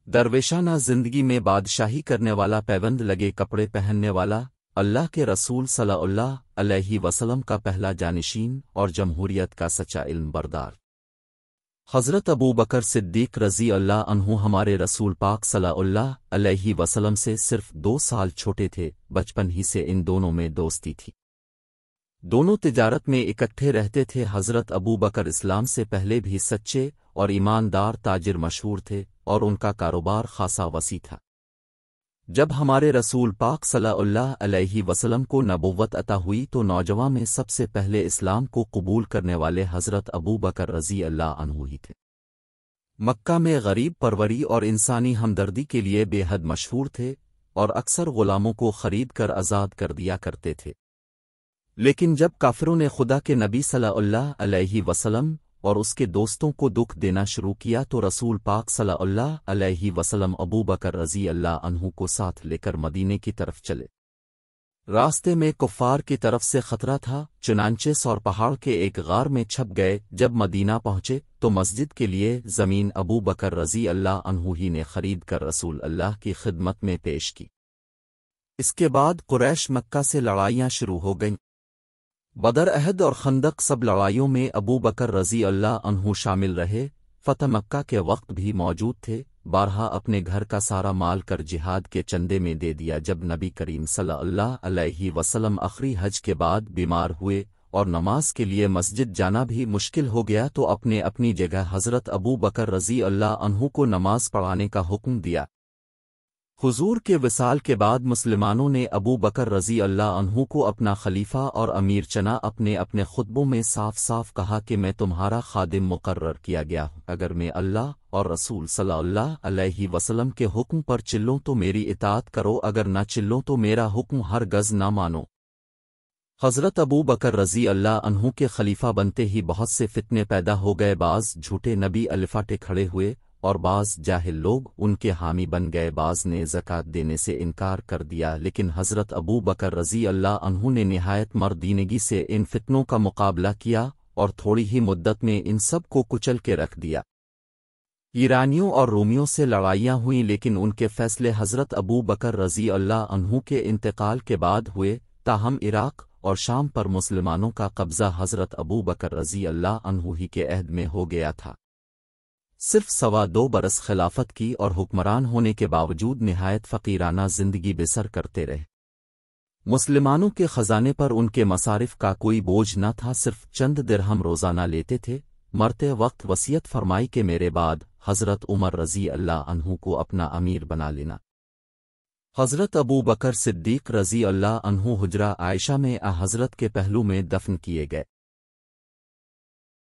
درویشانہ زندگی میں بادشاہی کرنے والا، پیوند لگے کپڑے پہننے والا، اللہ کے رسول صلی اللہ علیہ وسلم کا پہلا جانشین اور جمہوریت کا سچا علم بردار حضرت ابو بکر صدیق رضی اللہ عنہ ہمارے رسول پاک صلی اللہ علیہ وسلم سے صرف 2 سال چھوٹے تھے۔ بچپن ہی سے ان دونوں میں دوستی تھی، دونوں تجارت میں اکٹھے رہتے تھے۔ حضرت ابو بکر اسلام سے پہلے بھی سچے اور ایماندار تاجر مشہور تھے اور ان کا کاروبار خاصا وسیع تھا۔ جب ہمارے رسول پاک صلی اللہ علیہ وسلم کو نبوت عطا ہوئی تو نوجوان میں سب سے پہلے اسلام کو قبول کرنے والے حضرت ابو بکر رضی اللہ عنہ ہی تھے۔ مکہ میں غریب پروری اور انسانی ہمدردی کے لیے بے حد مشہور تھے اور اکثر غلاموں کو خرید کر آزاد کر دیا کرتے تھے۔ لیکن جب کافروں نے خدا کے نبی صلی اللہ علیہ وسلم اور اس کے دوستوں کو دکھ دینا شروع کیا تو رسول پاک صلی اللہ علیہ وسلم ابو بکر رضی اللہ عنہ کو ساتھ لے کر مدینے کی طرف چلے۔ راستے میں کفار کی طرف سے خطرہ تھا، چنانچہ سور پہاڑ کے ایک غار میں چھپ گئے۔ جب مدینہ پہنچے تو مسجد کے لیے زمین ابو بکر رضی اللہ عنہ ہی نے خرید کر رسول اللہ کی خدمت میں پیش کی۔ اس کے بعد قریش مکہ سے لڑائیاں شروع ہو گئیں۔ بدر، احد اور خندق سب لڑائیوں میں ابو بکر رضی اللہ عنہ شامل رہے۔ فتح مکہ کے وقت بھی موجود تھے۔ بارہا اپنے گھر کا سارا مال کر جہاد کے چندے میں دے دیا۔ جب نبی کریم صلی اللہ علیہ وسلم آخری حج کے بعد بیمار ہوئے اور نماز کے لیے مسجد جانا بھی مشکل ہو گیا تو اپنی جگہ حضرت ابو بکر رضی اللہ عنہ کو نماز پڑھانے کا حکم دیا۔ حضور کے وصال کے بعد مسلمانوں نے ابو بکر رضی اللہ عنہ کو اپنا خلیفہ اور امیر چنا۔ اپنے خطبوں میں صاف صاف کہا کہ میں تمہارا خادم مقرر کیا گیا ہوں، اگر میں اللہ اور رسول صلی اللہ علیہ وسلم کے حکم پر چلوں تو میری اطاعت کرو، اگر نہ چلوں تو میرا حکم ہرگز نہ مانو۔ حضرت ابو بکر رضی اللہ عنہ کے خلیفہ بنتے ہی بہت سے فتنے پیدا ہو گئے۔ بعض جھوٹے نبی الفاٹے کھڑے ہوئے اور بعض جاہل لوگ ان کے حامی بن گئے۔ بعض نے زکوٰۃ دینے سے انکار کر دیا، لیکن حضرت ابو بکر رضی اللہ عنہ نے نہایت مردینگی سے ان فتنوں کا مقابلہ کیا اور تھوڑی ہی مدت میں ان سب کو کچل کے رکھ دیا۔ ایرانیوں اور رومیوں سے لڑائیاں ہوئیں، لیکن ان کے فیصلے حضرت ابو بکر رضی اللہ عنہ کے انتقال کے بعد ہوئے۔ تاہم عراق اور شام پر مسلمانوں کا قبضہ حضرت ابو بکر رضی اللہ عنہ ہی کے عہد میں ہو گیا تھا۔ صرف 2.25 برس خلافت کی اور حکمران ہونے کے باوجود نہایت فقیرانہ زندگی بسر کرتے رہے۔ مسلمانوں کے خزانے پر ان کے مصارف کا کوئی بوجھ نہ تھا، صرف چند درہم روزانہ لیتے تھے۔ مرتے وقت وصیت فرمائی کہ میرے بعد حضرت عمر رضی اللہ عنہ کو اپنا امیر بنا لینا۔ حضرت ابو بکر صدیق رضی اللہ عنہ حجرہ عائشہ میں حضرت کے پہلو میں دفن کیے گئے۔